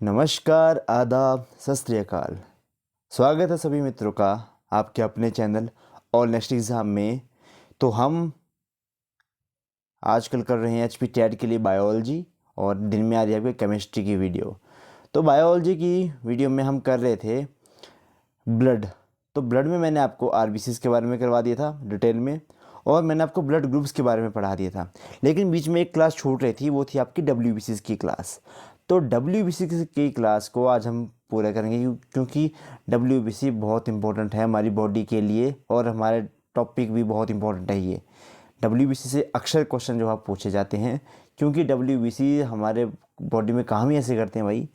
नमस्कार, आदाब, सत श्री अकाल। स्वागत है सभी मित्रों का आपके अपने चैनल और नेक्स्ट एग्ज़ाम में। तो हम आजकल कर रहे हैं एचपी टेट के लिए बायोलॉजी और दिन में आ रही है आपकी केमिस्ट्री की वीडियो। तो बायोलॉजी की वीडियो में हम कर रहे थे ब्लड। तो ब्लड में मैंने आपको आरबीसीज के बारे में करवा दिया था डिटेल में, और मैंने आपको ब्लड ग्रुप्स के बारे में पढ़ा दिया था। लेकिन बीच में एक क्लास छूट रही थी, वो थी आपकी डब्ल्यूबीसीज की क्लास। तो डब्ल्यूबीसी की क्लास को आज हम पूरा करेंगे क्योंकि डब्ल्यूबीसी बहुत इंपॉर्टेंट है हमारी बॉडी के लिए और हमारे टॉपिक भी बहुत इंपॉर्टेंट है। ये डब्ल्यूबीसी से अक्सर क्वेश्चन जो आप पूछे जाते हैं, क्योंकि डब्ल्यूबीसी हमारे बॉडी में काम ही ऐसे करते हैं भाई।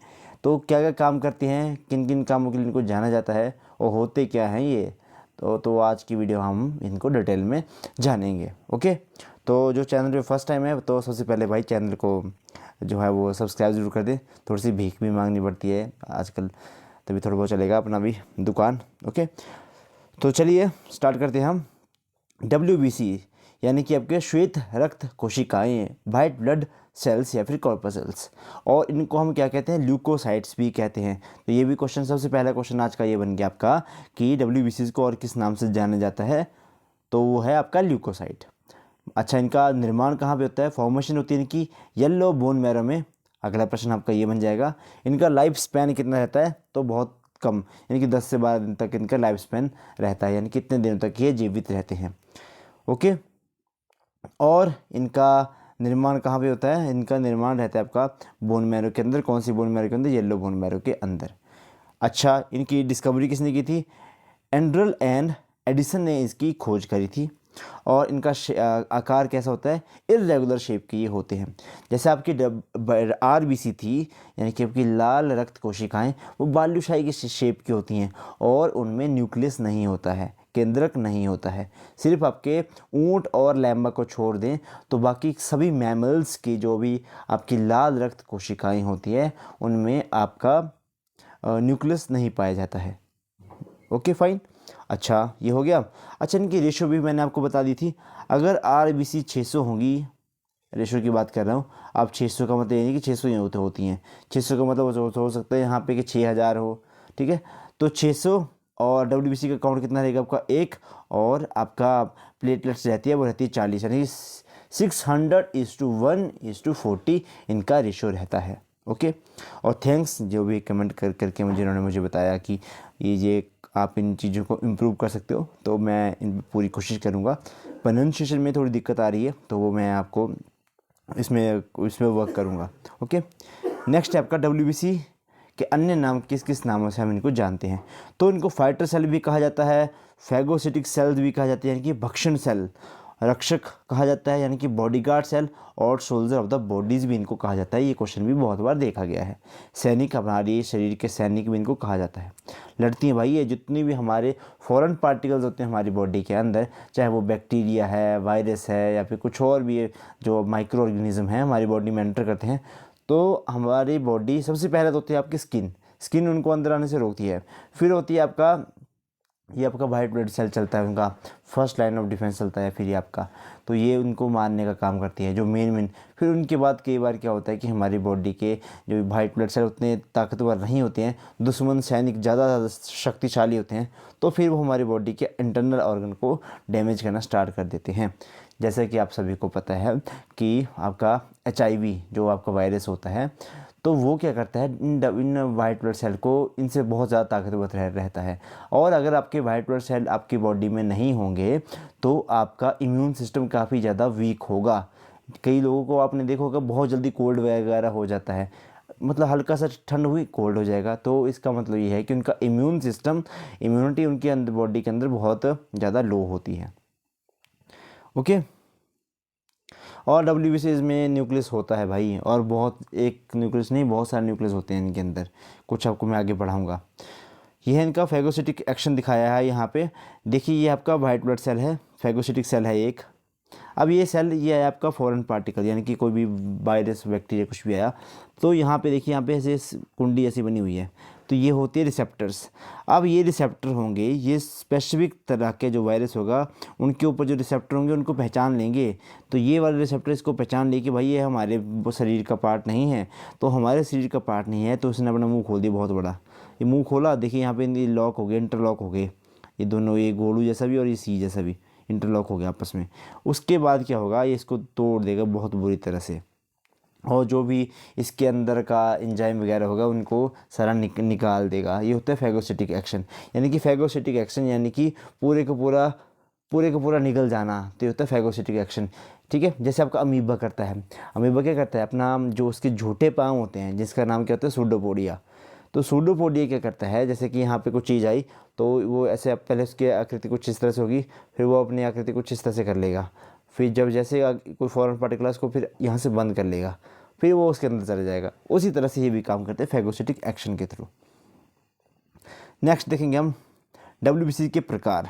तो क्या क्या काम करते हैं, किन किन कामों के लिए इनको जाना जाता है और होते क्या हैं ये, तो आज की वीडियो हम इनको डिटेल में जानेंगे। ओके, तो जो चैनल पे फर्स्ट टाइम है तो सबसे पहले भाई चैनल को जो है वो सब्सक्राइब ज़रूर कर दें। थोड़ी सी भीख भी मांगनी पड़ती है आजकल, तभी थोड़ा बहुत चलेगा अपना भी दुकान। ओके, तो चलिए स्टार्ट करते हैं हम। डब्ल्यूबीसी यानी कि आपके श्वेत रक्त कोशिकाएं, वाइट ब्लड सेल्स या फिर कॉर्पसेल्स, और इनको हम क्या कहते हैं, ल्यूकोसाइट्स भी कहते हैं। तो ये भी क्वेश्चन, सबसे पहला क्वेश्चन आज का ये बन गया आपका कि डब्ल्यूबीसी को और किस नाम से जाना जाता है, तो वो है आपका ल्यूकोसाइट। अच्छा, इनका निर्माण कहाँ पे होता है, फॉर्मेशन होती है इनकी येलो बोन मैरो में। अगला प्रश्न आपका ये बन जाएगा, इनका लाइफ स्पैन कितना रहता है, तो बहुत कम, यानी कि 10 से 12 दिन तक इनका लाइफ स्पैन रहता है, यानी कितने दिनों तक ये जीवित रहते हैं। ओके, और इनका निर्माण कहाँ पे होता है, इनका निर्माण रहता है आपका बोन मैरो के अंदर। कौन सी बोन मैरो के अंदर, येलो बोन मैरो के अंदर। अच्छा, इनकी डिस्कवरी किसने की थी, एंड्रल एंड एडिसन ने इसकी खोज करी थी। और इनका आकार कैसा होता है, इर्रेगुलर शेप के ये होते हैं। जैसे आपकी आरबीसी थी, यानी कि आपकी लाल रक्त कोशिकाएं, वो बालूशाही की शेप की होती हैं और उनमें न्यूक्लियस नहीं होता है, केंद्रक नहीं होता है। सिर्फ आपके ऊंट और लैम्बा को छोड़ दें तो बाकी सभी मैमल्स की जो भी आपकी लाल रक्त कोशिकाएं होती है उनमें आपका न्यूक्लियस नहीं पाया जाता है। ओके फाइन, अच्छा ये हो गया। अच्छा, इनकी रेशो भी मैंने आपको बता दी थी। अगर आरबीसी 600 होंगी, रेशो की बात कर रहा हूँ, अब 600 का मतलब ये नहीं कि 600 ही होती हैं। 600 का मतलब हो सकता है यहाँ पे कि 6000 हो, ठीक है। तो 600, और डब्ल्यूबीसी का काउंट कितना रहेगा आपका, एक, और आपका प्लेटलेट्स रहती है वो रहती है 40, यानी 600:1:40 इनका रेशो रहता है। ओके, और थैंक्स जो भी कमेंट करके जिन्होंने मुझे बताया कि ये आप इन चीज़ों को इम्प्रूव कर सकते हो, तो मैं इन पूरी कोशिश करूँगा। प्रोनाउंसिएशन में थोड़ी दिक्कत आ रही है तो वो मैं आपको इसमें वर्क करूँगा। ओके, नेक्स्ट है आपका डब्ल्यूबीसी के अन्य नाम किस किस नामों से हम इनको जानते हैं। तो इनको फाइटर सेल भी कहा जाता है, फैगोसिटिक सेल्स भी कहा जाता है यानी कि भक्षण सेल, रक्षक कहा जाता है यानी कि बॉडीगार्ड सेल, और सोल्जर ऑफ द बॉडीज़ भी इनको कहा जाता है। ये क्वेश्चन भी बहुत बार देखा गया है। सैनिक, हमारे शरीर के सैनिक भी इनको कहा जाता है। लड़ती हैं भाई, ये जितनी भी हमारे फॉरेन पार्टिकल्स होते हैं हमारी बॉडी के अंदर, चाहे वो बैक्टीरिया है, वायरस है, या फिर कुछ और भी जो माइक्रो ऑर्गेनिज्म है हमारी बॉडी में एंटर करते हैं, तो हमारी बॉडी सबसे पहले तो होती है आपकी स्किन उनको अंदर आने से रोकती है। फिर होती है आपका ये आपका वाइट ब्लड सेल चलता है, उनका फर्स्ट लाइन ऑफ डिफेंस चलता है। फिर ये आपका, तो ये उनको मारने का काम करती है जो मेन। फिर उनके बाद कई बार क्या होता है कि हमारी बॉडी के जो वाइट ब्लड सेल उतने ताकतवर नहीं होते हैं, दुश्मन सैनिक ज़्यादा शक्तिशाली होते हैं, तो फिर वो हमारी बॉडी के इंटरनल ऑर्गन को डैमेज करना स्टार्ट कर देते हैं। जैसे कि आप सभी को पता है कि आपका HIV जो आपका वायरस होता है, तो वो क्या करता है, इन वाइट ब्लड सेल को इनसे बहुत ज़्यादा ताकतवर रहता है। और अगर आपके वाइट ब्लड सेल आपकी बॉडी में नहीं होंगे तो आपका इम्यून सिस्टम काफ़ी ज़्यादा वीक होगा। कई लोगों को आपने देखा होगा बहुत जल्दी कोल्ड वगैरह हो जाता है, मतलब हल्का सा ठंड हुई कोल्ड हो जाएगा। तो इसका मतलब ये है कि उनका इम्यून सिस्टम, इम्यूनिटी उनके अंदर बॉडी के अंदर बहुत ज़्यादा लो होती है। ओके, और डब्ल्यूबीसी में न्यूक्लियस होता है भाई, और बहुत, एक न्यूक्लियस नहीं, बहुत सारे न्यूक्लियस होते हैं इनके अंदर। कुछ आपको मैं आगे पढ़ाऊँगा। ये है इनका फैगोसिटिक एक्शन दिखाया है यहाँ पे। देखिए ये आपका वाइट ब्लड सेल है, फैगोसिटिक सेल है एक। अब ये सेल, ये है आपका फॉरेन पार्टिकल, यानी कि कोई भी वायरस बैक्टीरिया कुछ भी आया, तो यहाँ पे देखिए, यहाँ पे ऐसे कुंडी ऐसी बनी हुई है। तो ये होती है रिसेप्टर्स। अब ये रिसेप्टर होंगे, ये स्पेसिफिक तरह के जो वायरस होगा उनके ऊपर जो रिसेप्टर होंगे उनको पहचान लेंगे। तो ये वाले रिसेप्टर इसको पहचान ले कि भाई ये हमारे शरीर का पार्ट नहीं है, तो हमारे शरीर का पार्ट नहीं है, तो उसने अपना मुंह खोल दिया बहुत बड़ा। ये मुंह खोला, देखिए यहाँ पे लॉक हो गए, इंटरलॉक हो गए ये दोनों, ये गोलू जैसा भी और ये सी जैसा भी इंटरलॉक हो गया आपस में। उसके बाद क्या होगा, ये इसको तोड़ देगा बहुत बुरी तरह से, और जो भी इसके अंदर का एंजाइम वगैरह होगा उनको सारा निकाल देगा। ये होता है फैगोसिटिक एक्शन। यानी कि फैगोसिटिक एक्शन यानी कि पूरे का पूरा निकल जाना, तो ये होता है फैगोसिटिक एक्शन। ठीक है, जैसे आपका अमीबा करता है। अमीबा क्या करता है, अपना जो उसके झूठे पाँव होते हैं जिसका नाम क्या होता है, सूडोपोडिया। तो सूडोपोडिया क्या करता है, जैसे कि यहाँ पे कुछ चीज़ आई तो वो ऐसे पहले उसकी आकृति कुछ इस तरह से होगी, फिर वो अपनी आकृति कुछ इस तरह से कर लेगा, फिर जब जैसे कोई फॉरेन पार्टिकल्स को फिर यहाँ से बंद कर लेगा, फिर वो उसके अंदर चला जाएगा। उसी तरह से ये भी काम करते हैं फैगोसिटिक एक्शन के थ्रू। नेक्स्ट देखेंगे हम WBC के प्रकार।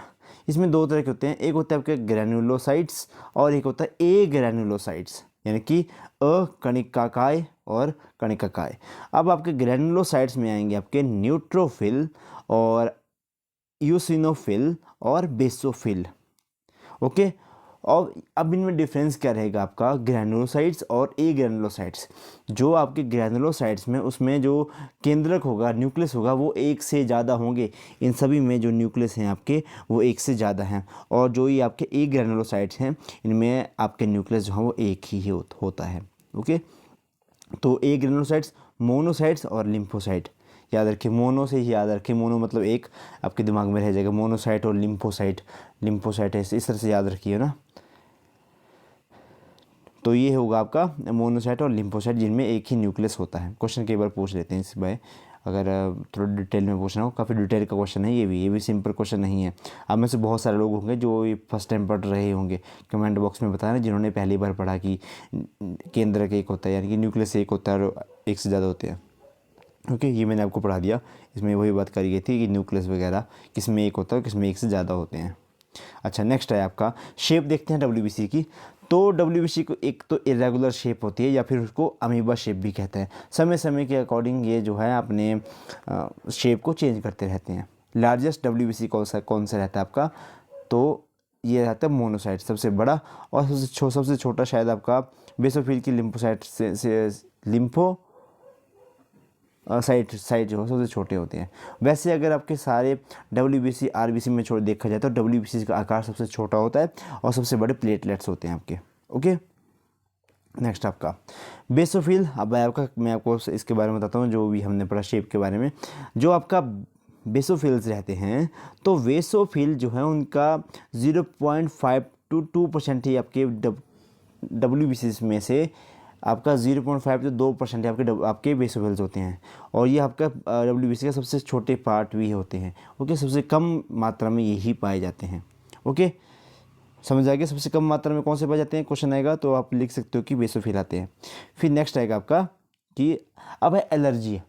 इसमें दो तरह के होते हैं, एक होता है आपके ग्रैनुलोसाइट्स और एक होता है ए ग्रैनुलोसाइट्स, यानी कि अकणिकाकाय और कणिकाकाय। अब आपके ग्रैनुलोसाइट्स में आएंगे आपके न्यूट्रोफिल और यूसिनोफिल और बेसोफिल। ओके, और अब इनमें डिफरेंस क्या रहेगा आपका, ग्रैनुलोसाइट्स और ए ग्रैनुलोसाइट्स। जो आपके ग्रैनुलोसाइट्स में उसमें जो केंद्रक होगा, न्यूक्लियस होगा, वो एक से ज़्यादा होंगे। इन सभी में जो न्यूक्लियस हैं आपके वो एक से ज़्यादा हैं। और जो ये आपके ए ग्रैनुलोसाइट्स हैं इनमें आपके न्यूक्लियस जो है वो एक ही होता है। ओके, तो ए ग्रैनुलोसाइट्स, मोनोसाइट्स और लिम्फोसाइट। याद रखिए, मोनो से ही याद रखिए, मोनो मतलब एक, आपके दिमाग में रह जाएगा। मोनोसाइट और लिम्फोसाइट, लिम्फोसाइट है इस तरह से याद रखिए ना। तो ये होगा आपका मोनोसाइट और लिम्फोसाइट जिनमें एक ही न्यूक्लियस होता है। क्वेश्चन कई बार पूछ लेते हैं इस बार, अगर थोड़ा डिटेल में पूछना हो, काफ़ी डिटेल का क्वेश्चन है ये भी सिंपल क्वेश्चन नहीं है। अब में से बहुत सारे लोग होंगे जो ये फर्स्ट टाइम पढ़ रहे होंगे, कमेंट बॉक्स में बताना जिन्होंने पहली बार पढ़ा कि केंद्र एक होता है, यानी कि न्यूक्लियस एक होता है और एक से ज़्यादा होते हैं। ओके, ये मैंने आपको पढ़ा दिया। इसमें वही बात करी गई थी कि न्यूक्लियस वगैरह किस में एक होता है, किस में एक से ज़्यादा होते हैं। अच्छा, नेक्स्ट है आपका शेप देखते हैं WBC की। तो WBC को एक तो इरेगुलर शेप होती है या फिर उसको अमीबा शेप भी कहते हैं। समय समय के अकॉर्डिंग ये जो है अपने शेप को चेंज करते रहते हैं। लार्जेस्ट WBC कौन सा रहता है आपका, तो ये रहता है मोनोसाइट सबसे बड़ा, और सबसे छोटा शायद आपका बेसोफिल की लिम्फोसाइट से लिम्फो साइट जो है सबसे छोटे होते हैं। वैसे अगर आपके सारे WBC RBC में देखा जाए तो WBC का आकार सबसे छोटा होता है और सबसे बड़े प्लेटलेट्स होते हैं आपके। ओके, नेक्स्ट आपका बेसोफिल। अब मैं आपको इसके बारे में बताता हूँ, जो भी हमने पढ़ा शेप के बारे में। जो आपका बेसोफिल्स रहते हैं, तो बेसोफिल जो है उनका 0.5 to 2% ही आपके WBC में से आपका 0.5 से 2% आपके बेसोफिल्स होते हैं। और ये आपका WBC का सबसे छोटे पार्ट भी होते हैं। ओके, सबसे कम मात्रा में यही पाए जाते हैं। ओके, समझ आ गया, सबसे कम मात्रा में कौन से पाए जाते हैं, क्वेश्चन आएगा तो आप लिख सकते हो कि बेसोफिल आते हैं। फिर नेक्स्ट आएगा आपका कि अब है एलर्जी।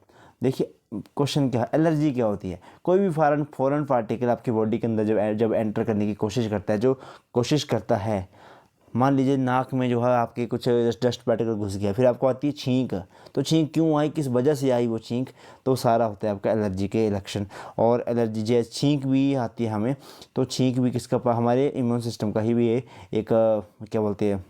देखिए क्वेश्चन क्या है, एलर्जी क्या होती है। कोई भी फॉरेन पार्टिकल आपकी बॉडी के अंदर जब एंटर करने की कोशिश करता है, जो कोशिश करता है, मान लीजिए नाक में जो है आपके कुछ डस्ट पार्टिकल घुस गया, फिर आपको आती है छींक। तो छींक क्यों आई, किस वजह से आई वो छींक, तो सारा होता है आपका एलर्जी के लक्षण। और एलर्जी जैसे छींक भी आती है हमें, तो छींक भी किसका, हमारे इम्यून सिस्टम का ही भी एक क्या बोलते हैं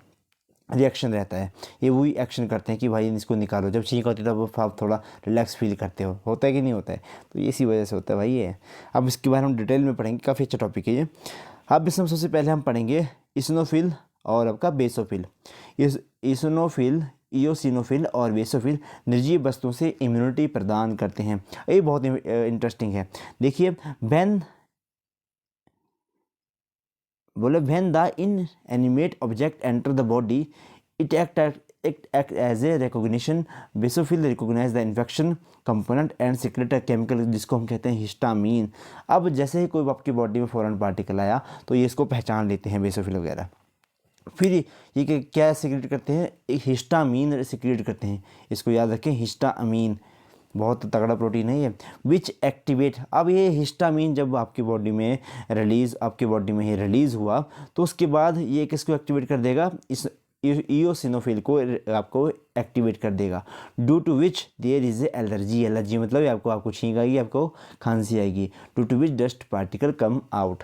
रिएक्शन रहता है। ये वही एक्शन करते हैं कि भाई इसको निकालो। जब छींक होती है तब आप थोड़ा रिलैक्स फील करते हो, होता है कि नहीं होता है, तो इसी वजह से होता है भाई ये। अब इसके बारे में हम डिटेल में पढ़ेंगे, काफ़ी अच्छा टॉपिक है ये। अब इसमें सबसे पहले हम पढ़ेंगे इसिनोफिल और आपका बेसोफिल। इसिनोफिल, इयोसिनोफिल और बेसोफिल निर्जीव वस्तुओं से इम्यूनिटी प्रदान करते हैं। ये बहुत इंटरेस्टिंग है। देखिए when the inanimate object enter the body it act as a recognition. Basophil recognise the infection component and secret chemical जिसको हम कहते हैं हिस्टामीन। अब जैसे ही कोई आपकी बॉडी में फॉरेन पार्टिकल आया तो ये इसको पहचान लेते हैं बेसोफिल वगैरह। फिर ये क्या सीक्रेट करते हैं, एक हिस्टामीन सीक्रेट करते हैं। इसको याद रखें, हिस्टामीन बहुत तगड़ा प्रोटीन है ये, विच एक्टिवेट। अब ये हिस्टामीन जब आपकी बॉडी में रिलीज़ हुआ तो उसके बाद ये किसको एक्टिवेट कर देगा, इस ईओसिनोफिल को आपको एक्टिवेट कर देगा, due to which there is allergy. Allergy मतलब आपको छींक आएगी, आपको खांसी आएगी। Due to which dust particle come out.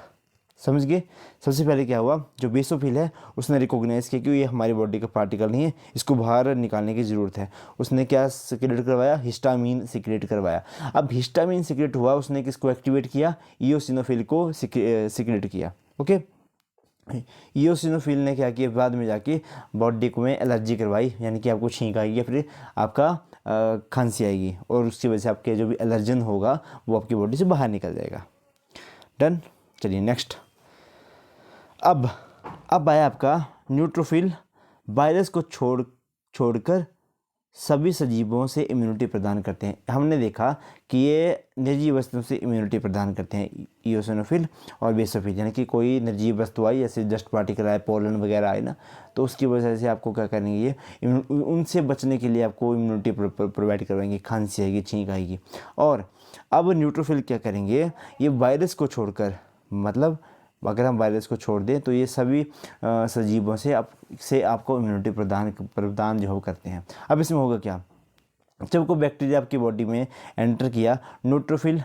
समझ गए। सबसे पहले क्या हुआ, जो बेसोफिल है उसने रिकॉग्नाइज किया कि ये हमारी बॉडी का पार्टिकल नहीं है, इसको बाहर निकालने की ज़रूरत है। उसने क्या सिक्रेट करवाया, हिस्टामीन सिक्रेट करवाया। अब हिस्टामीन सिक्रेट हुआ, उसने किसको एक्टिवेट किया, ईओसिनोफिल को सिक्रेट किया। ओके, ईओसिनोफिल ने क्या किया, बाद में जाके बॉडी को में एलर्जी करवाई, यानी कि आपको छींक आएगी या फिर आपका खांसी आएगी, और उसकी वजह से आपके जो भी एलर्जन होगा वो आपकी बॉडी से बाहर निकल जाएगा। डन। चलिए नेक्स्ट। अब आया आपका न्यूट्रोफिल। वायरस को छोड़कर सभी सजीवों से इम्यूनिटी प्रदान करते हैं। हमने देखा कि ये निर्जीव वस्तुओं से इम्यूनिटी प्रदान करते हैं, ईओसिनोफिल और बेसोफिल। यानी कि कोई निर्जीव वस्तु आई, जैसे डस्ट पार्टिकल आए, पोलन वगैरह आए ना, तो उसकी वजह से आपको क्या करेंगे, ये उनसे बचने के लिए आपको इम्यूनिटी प्रोवाइड करवाएंगे, खांसी आएगी, छींक आएगी। और अब न्यूट्रोफिल क्या करेंगे, ये वायरस को छोड़कर, मतलब अगर हम वायरस को छोड़ दें तो ये सभी सजीवों से आपको इम्यूनिटी प्रदान जो करते हैं। अब इसमें होगा क्या, जब कोई बैक्टीरिया आपकी बॉडी में एंटर किया, न्यूट्रोफिल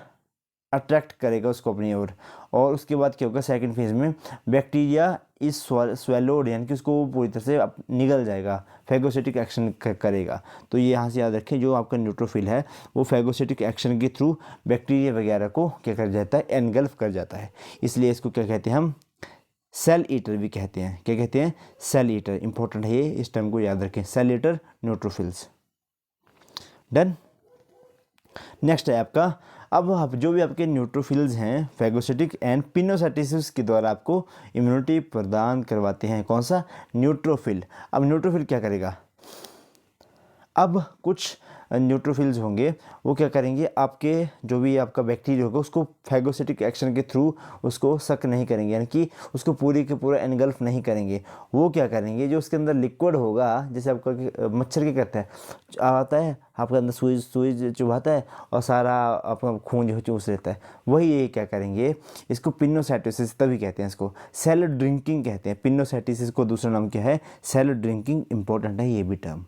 अट्रैक्ट करेगा उसको अपनी ओर, और उसके बाद क्या होगा, सेकंड फेज में बैक्टीरिया इस स्वेलोड, यानी कि उसको पूरी तरह से निगल जाएगा, फैगोसिटिक एक्शन करेगा। तो ये यहाँ से याद रखें, जो आपका न्यूट्रोफिल है वो फैगोसिटिक एक्शन के थ्रू बैक्टीरिया वगैरह को क्या कर जाता है, एनगल्फ कर जाता है। इसलिए इसको क्या कहते हैं, हम सेल ईटर भी कहते हैं। क्या कहते हैं, सेल ईटर। इंपॉर्टेंट है ये, इस टर्म को याद रखें, cell eater neutrophils. Done. Next है आपका, अब आप जो भी आपके न्यूट्रोफिल्स हैं फैगोसिटिक एंड पिनोसाइटोसिस के द्वारा आपको इम्यूनिटी प्रदान करवाते हैं। कौन सा, न्यूट्रोफिल। अब न्यूट्रोफिल क्या करेगा, अब कुछ न्यूट्रोफिल्स होंगे वो क्या करेंगे, आपके जो भी आपका बैक्टीरिया होगा उसको फैगोसिटिक एक्शन के थ्रू उसको सक नहीं करेंगे, यानी कि उसको पूरी के पूरा एनगल्फ नहीं करेंगे। वो क्या करेंगे, जो उसके अंदर लिक्विड होगा, जैसे आपका मच्छर क्या करता है, आता है आपके अंदर सुई चुभाता है और सारा आपका खून जो चूस लेता है, वही ये क्या करेंगे, इसको पिनोसाइटोसिस तभी कहते हैं, इसको सेल ड्रिंकिंग कहते हैं। पिनोसाइटोसिस को दूसरा नाम क्या है, सेल ड्रिंकिंग। इंपॉर्टेंट है ये भी टर्म।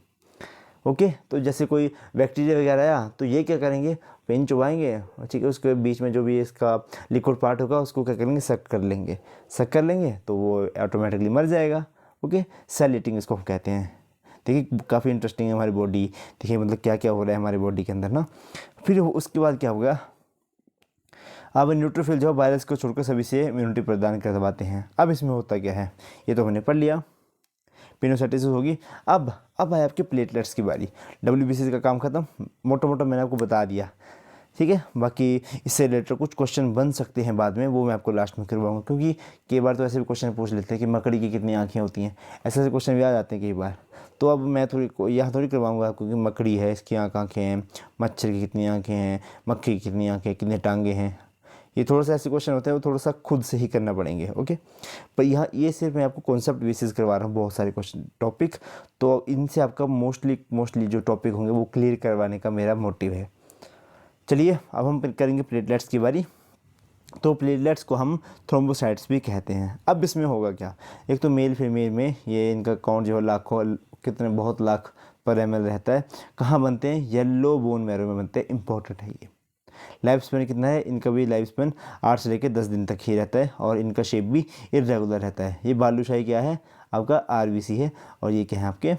ओके, तो जैसे कोई बैक्टीरिया वगैरह आया तो ये क्या करेंगे, पेन चुभाएंगे, ठीक है, उसके बीच में जो भी इसका लिक्विड पार्ट होगा उसको क्या करेंगे, सक कर लेंगे तो वो ऑटोमेटिकली मर जाएगा। ओके, सेल ईटिंग इसको हम कहते हैं। देखिए काफ़ी इंटरेस्टिंग है हमारी बॉडी, देखिए मतलब क्या क्या हो रहा है हमारी बॉडी के अंदर ना। फिर उसके बाद क्या होगा, अब न्यूट्रोफिल जो वायरस को छोड़कर सभी से इम्यूनिटी प्रदान करवाते हैं। अब इसमें होता क्या है, ये तो हमने पढ़ लिया, पिनोसाइटोसिस होगी। अब आए आपके प्लेटलेट्स की बारी। WBC का काम खत्म, मोटा मैंने आपको बता दिया, ठीक है। बाकी इससे रिलेटेड कुछ क्वेश्चन बन सकते हैं बाद में, वो मैं आपको लास्ट में करवाऊंगा, क्योंकि कई बार तो ऐसे भी क्वेश्चन पूछ लेते हैं कि मकड़ी की कितनी आँखें होती हैं, ऐसे क्वेश्चन भी आ जाते हैं कई बार। तो अब मैं यहाँ थोड़ी करवाऊंगा आपको कि मकड़ी है इसकी आँखें हैं, मच्छर की कितनी आँखें हैं, मक्खी की कितनी आँखें, कितने टांगे हैं। ये थोड़ा सा ऐसे क्वेश्चन होते हैं, वो थोड़ा सा खुद से ही करना पड़ेंगे। ओके, पर यहाँ ये सिर्फ मैं आपको कॉन्सेप्ट बेसिस करवा रहा हूँ, बहुत सारे क्वेश्चन टॉपिक, तो इनसे आपका मोस्टली जो टॉपिक होंगे वो क्लियर करवाने का मेरा मोटिव है। चलिए अब हम करेंगे प्लेटलेट्स की बारी। तो प्लेटलेट्स को हम थ्रोम्बोसाइट्स भी कहते हैं। अब इसमें होगा क्या, एक तो मेल फीमेल में ये इनका काउंट जो है लाखों, कितने बहुत लाख पर ml रहता है। कहाँ बनते हैं, येलो बोन मैरो में बनते हैं। इंपॉर्टेंट है ये। लाइफ स्पेन कितना है इनका भी, लाइफ स्पेन 8 से लेकर 10 दिन तक ही रहता है, और इनका शेप भी इरेगुलर रहता है। ये बालूशाही क्या है आपका, RBC है, और ये क्या है आपके,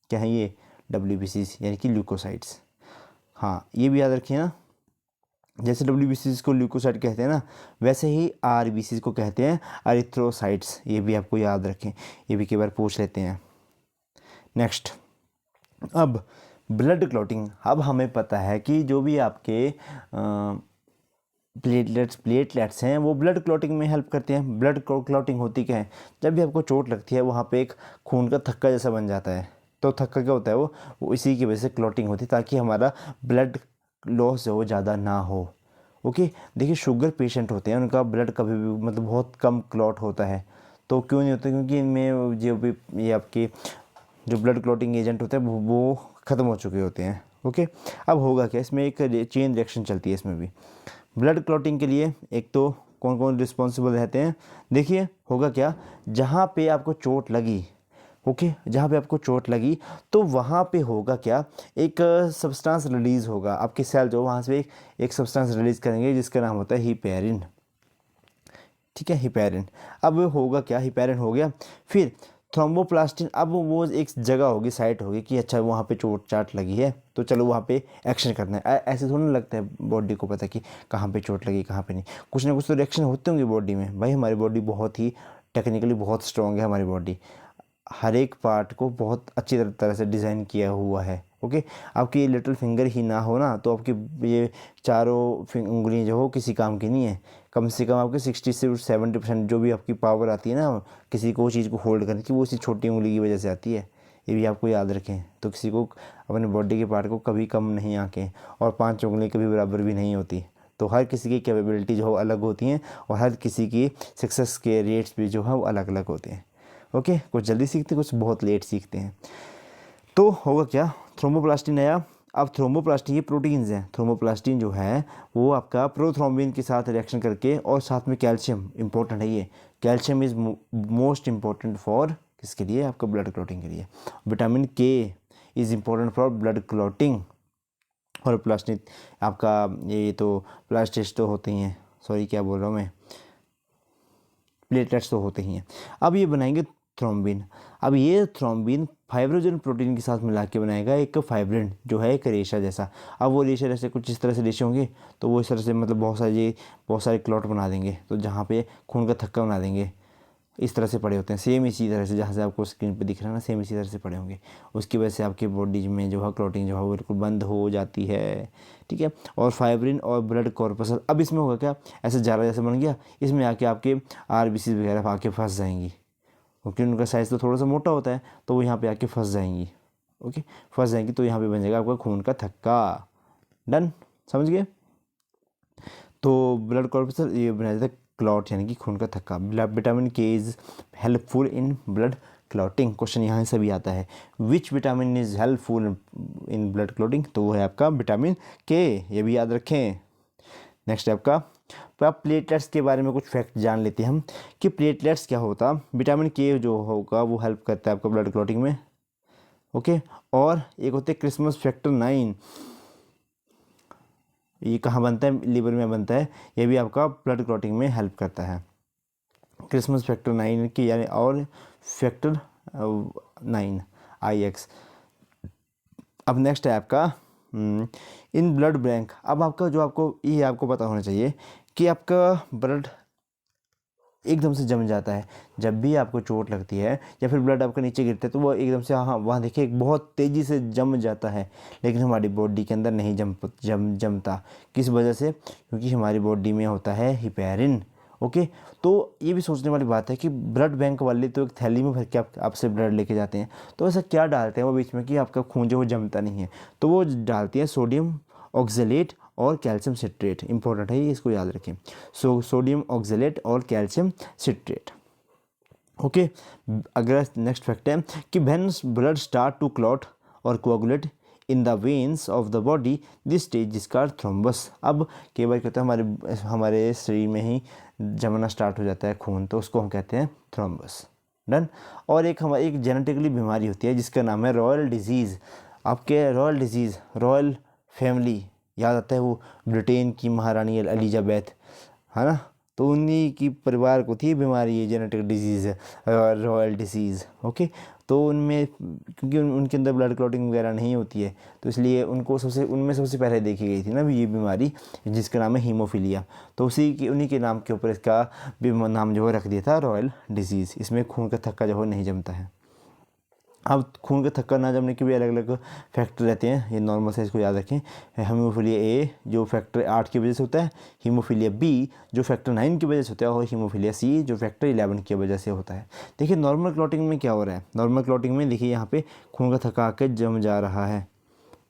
क्या है ये, WBC यानी कि ल्यूकोसाइट्स। हाँ ये भी याद रखिए ना, जैसे WBC को ल्यूकोसाइट कहते हैं ना, वैसे ही RBC को कहते हैं एरिथ्रोसाइट्स। ये भी आपको याद रखें, ये भी कई बार पूछ लेते हैं। नेक्स्ट, अब ब्लड क्लॉटिंग। अब हमें पता है कि जो भी आपके प्लेटलेट्स हैं वो ब्लड क्लॉटिंग में हेल्प करते हैं। ब्लड क्लॉटिंग होती क्या है, जब भी आपको चोट लगती है वहाँ पे एक खून का थक्का जैसा बन जाता है। तो थक्का क्या होता है, वो इसी की वजह से क्लॉटिंग होती है, ताकि हमारा ब्लड लॉस जो वो ज़्यादा ना हो। ओके, देखिए शुगर पेशेंट होते हैं, उनका ब्लड कभी भी मतलब बहुत कम क्लॉट होता है। तो क्यों नहीं होता, क्योंकि इनमें जो भी ये आपके जो ब्लड क्लॉटिंग एजेंट होते हैं वो ख़त्म हो चुके होते हैं। ओके, अब होगा क्या, इसमें एक चेन रिएक्शन चलती है इसमें भी। ब्लड क्लॉटिंग के लिए एक तो कौन कौन रिस्पॉन्सिबल रहते हैं, देखिए होगा क्या, जहाँ पे आपको चोट लगी ओके, जहाँ पे आपको चोट लगी तो वहाँ पे होगा क्या, एक सब्सटेंस रिलीज़ होगा, आपके सेल जो वहाँ से एक सब्सटेंस रिलीज़ करेंगे जिसका नाम होता है हिपेरिन। ठीक है, हिपेरिन। अब होगा क्या, हिपेरिन हो गया, फिर थ्रोम्बोप्लास्टिन, अब वो एक जगह होगी, साइट होगी कि अच्छा वहाँ पे चोट चाट लगी है तो चलो वहाँ पे एक्शन करना है। ऐसे थोड़ा ना लगता है बॉडी को पता कि कहाँ पे चोट लगी कहाँ पे नहीं, कुछ ना कुछ तो रिएक्शन होते होंगे बॉडी में। भाई हमारी बॉडी बहुत ही टेक्निकली बहुत स्ट्रॉन्ग है, हमारी बॉडी हर एक पार्ट को बहुत अच्छी तरह से डिज़ाइन किया हुआ है। ओके, आपकी ये लिटिल फिंगर ही ना हो ना तो आपकी ये चारों उंगलियाँ जो हो किसी काम की नहीं है। कम से कम आपके 60 से 70% जो भी आपकी पावर आती है ना किसी को चीज़ को होल्ड करने की, वो उसी छोटी उंगली की वजह से आती है। ये भी आपको याद रखें। तो किसी को अपने बॉडी के पार्ट को कभी कम नहीं आके, और 5 उंगली कभी बराबर भी नहीं होती। तो हर किसी की कैपेबिलिटी जो हो अलग होती हैं, और हर किसी की सक्सेस के रेट्स भी जो है वो अलग अलग होते हैं। ओके, कुछ जल्दी सीखते हैं, कुछ बहुत लेट सीखते हैं। तो होगा क्या, थ्रोम्बोप्लास्टिन आया। अब थ्रोम्बोप्लास्टिन ये प्रोटीन्स हैं, थ्रोम्बोप्लास्टिन जो है वो आपका प्रोथ्रोम्बिन के साथ रिएक्शन करके, और साथ में कैल्शियम इंपॉर्टेंट है, ये calcium is most important for किसके लिए, आपका ब्लड क्लॉटिंग के लिए। विटामिन के is important for blood clotting. और प्लास्टिक आपका ये तो प्लास्टिक्स तो होते ही हैं, सॉरी क्या बोल रहा हूँ मैं, प्लेटलेट्स तो होते ही हैं। अब ये बनाएंगे थ्रोम्बिन। अब ये थ्रोम्बिन फाइब्रोजन प्रोटीन के साथ मिला के बनाएगा एक फाइब्रिन जो है एक रेशा जैसा। अब वो रेशा जैसे कुछ इस तरह से रेशे होंगे, तो वो इस तरह से मतलब बहुत सारे क्लॉट बना देंगे, तो जहाँ पे खून का थक्का बना देंगे। इस तरह से पड़े होते हैं, सेम इसी तरह से जहाँ से आपको स्क्रीन पे दिख रहा है ना, सेम इसी तरह से पड़े होंगे। उसकी वजह से आपकी बॉडी में जो है क्लॉटिंग जो है वो बिल्कुल बंद हो जाती है। ठीक है, और फाइब्रिन और ब्लड कॉर्पसल, अब इसमें होगा क्या, ऐसे जारा जैसे बन गया, इसमें आके आपके आरबीसी वगैरह आके फंस जाएंगी, क्योंकि उनका साइज़ तो थोड़ा सा मोटा होता है, तो वो यहाँ पे आके फंस जाएंगी। ओके, फंस जाएंगी तो यहाँ पे बन जाएगा आपका खून का थक्का। डन, समझ गए। तो ब्लड कॉर्पसल ये बना जाता है क्लॉट, यानी कि खून का थक्का। विटामिन के is helpful in blood clotting. Question यहाँ से भी आता है, which vitamin is helpful in blood clotting, तो वो है आपका विटामिन के, ये भी याद रखें। नेक्स्ट है आपका, तो आप प्लेटलेट्स के बारे में कुछ फैक्ट जान लेते हैं हम कि प्लेटलेट्स क्या होता। विटामिन के जो होगा वो हेल्प करता है आपका ब्लड क्लॉटिंग में। ओके, और एक होते हैं क्रिसमस फैक्टर 9, ये कहाँ बनता है, लीवर में बनता है, ये भी आपका ब्लड क्लॉटिंग में हेल्प करता है। क्रिसमस फैक्टर 9 की यानी, और फैक्टर 9 IX। अब नेक्स्ट है आपका इन ब्लड बैंक। अब आपका जो आपको ये आपको पता होना चाहिए कि आपका ब्लड एकदम से जम जाता है जब भी आपको चोट लगती है, या फिर ब्लड आपका नीचे गिरता है तो वो एकदम से, हाँ वहाँ देखिए बहुत तेज़ी से जम जाता है, लेकिन हमारी बॉडी के अंदर नहीं जमता। किस वजह से, क्योंकि हमारी बॉडी में होता है हिपेरिन। ओके, तो ये भी सोचने वाली बात है कि ब्लड बैंक वाले तो एक थैली में भर के आपसे ब्लड लेके जाते हैं, तो ऐसा क्या डालते हैं वो बीच में कि आपका खून जो वो जमता नहीं है, तो वो डालते हैं सोडियम ऑक्जेलेट और कैल्शियम सिट्रेट। इंपॉर्टेंट है ये, इसको याद रखें। सोडियम ऑक्जेलेट और कैल्शियम सिट्रेट। ओके, अगला नेक्स्ट फैक्ट है कि when blood start to clot और coagulate in the veins of the body, this stage is called thrombus. अब कई बार कहते हैं हमारे शरीर में ही जमना स्टार्ट हो जाता है खून, तो उसको हम कहते हैं थ्रोम्बस। डन। और एक जेनेटिकली बीमारी होती है जिसका नाम है रॉयल डिजीज़। आपके रॉयल डिजीज़, रॉयल फैमिली याद आता है, वो ब्रिटेन की महारानी एलिजाबेथ है ना, तो उन्हीं की परिवार को थी बीमारी, ये जेनेटिक डिजीज़ है रॉयल डिसीज़। ओके, तो उनमें क्योंकि उनके अंदर ब्लड क्लॉटिंग वगैरह नहीं होती है, तो इसलिए उनमें सबसे पहले देखी गई थी ना भी ये बीमारी, जिसका नाम है हीमोफीलिया। तो उन्हीं के नाम के ऊपर इसका भी नाम जो है रख दिया था रॉयल डिजीज़। इसमें खून का थक्का जो है नहीं जमता है। अब खून का थक्का ना जमने के भी अलग अलग फैक्टर रहते हैं, ये नॉर्मल से इसको याद रखें। हीमोफीलिया ए जो फैक्टर 8 की वजह से होता है, हीमोफीलिया बी जो फैक्टर 9 की वजह से होता है, और हीमोफीलिया सी जो फैक्टर 11 की वजह से होता है। देखिए नॉर्मल क्लॉटिंग में क्या हो रहा है, नॉर्मल क्लॉटिंग में देखिए यहाँ पे खून का थक्का आकर जम जा रहा है,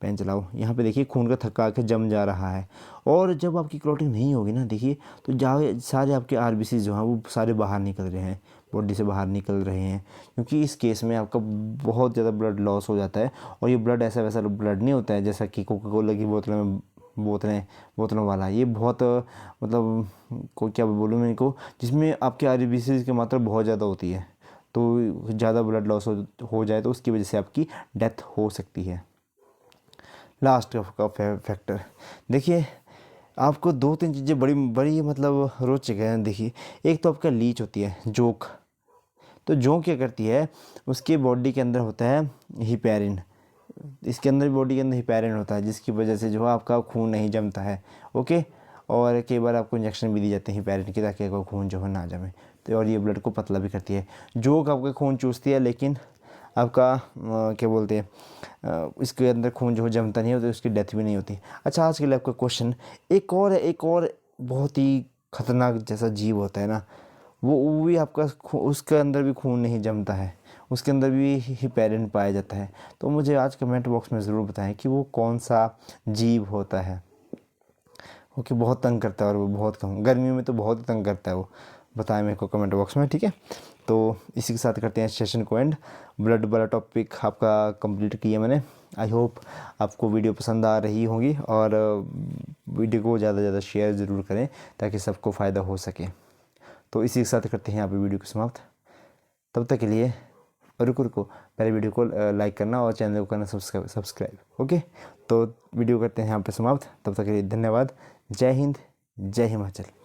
पेन चलाओ, यहाँ पे देखिए खून का थक्का आके जम जा रहा है। और जब आपकी क्लॉटिंग नहीं होगी ना, देखिए तो सारे आपके आरबीसी जो हैं वो सारे बाहर निकल रहे हैं, बॉडी से बाहर निकल रहे हैं, क्योंकि इस केस में आपका बहुत ज़्यादा ब्लड लॉस हो जाता है। और ये ब्लड ऐसा वैसा ब्लड नहीं होता है जैसा कि कोका कोला की बोतलों वाला, ये बहुत मतलब को क्या बोलूँ मैं इनको, जिसमें आपके आरबीसी की मात्रा बहुत ज़्यादा होती है। तो ज़्यादा ब्लड लॉस हो जाए तो उसकी वजह से आपकी डेथ हो सकती है। लास्ट का फैक्टर देखिए, आपको 2-3 चीज़ें बड़ी बड़ी मतलब रोचक हैं। देखिए, एक तो आपका लीच होती है जोंक। तो जोंक क्या करती है, उसके बॉडी के अंदर होता है हिपेरिन, इसके अंदर बॉडी के अंदर हिपेरिन होता है, जिसकी वजह से जो है आपका खून नहीं जमता है। ओके, और कई बार आपको इंजेक्शन भी दी जाते हैं हिपेरिन के, ताकि आपका खून जो है ना जमे। तो और ये ब्लड को पतला भी करती है। जोंक आपका खून चूसती है, लेकिन आपका क्या बोलते हैं, इसके अंदर खून जो है जमता नहीं है, तो उसकी डेथ भी नहीं होती। अच्छा, आज के लिए आपका क्वेश्चन एक और है, एक और बहुत ही खतरनाक जैसा जीव होता है ना, वो भी आपका उसके अंदर भी खून नहीं जमता है, उसके अंदर भी हिपेरिन पाया जाता है। तो मुझे आज कमेंट बॉक्स में ज़रूर बताएं कि वो कौन सा जीव होता है। ओके, बहुत तंग करता है, और वो बहुत कम गर्मी में तो बहुत ही तंग करता है वो। बताएं मेरे को कमेंट बॉक्स में, ठीक है। तो इसी के साथ करते हैं सेशन को एंड। ब्लड वाला टॉपिक आपका कंप्लीट किया मैंने। आई होप आपको वीडियो पसंद आ रही होगी, और वीडियो को ज़्यादा से ज़्यादा शेयर ज़रूर करें, ताकि सबको फ़ायदा हो सके। तो इसी के साथ करते हैं यहाँ पे वीडियो को समाप्त। तब तक के लिए रुको रुको, पहले वीडियो को लाइक करना और चैनल को करना सब्सक्राइब। ओके, तो वीडियो करते हैं यहाँ पे समाप्त। तब तक के लिए धन्यवाद। जय हिंद, जय हिमाचल।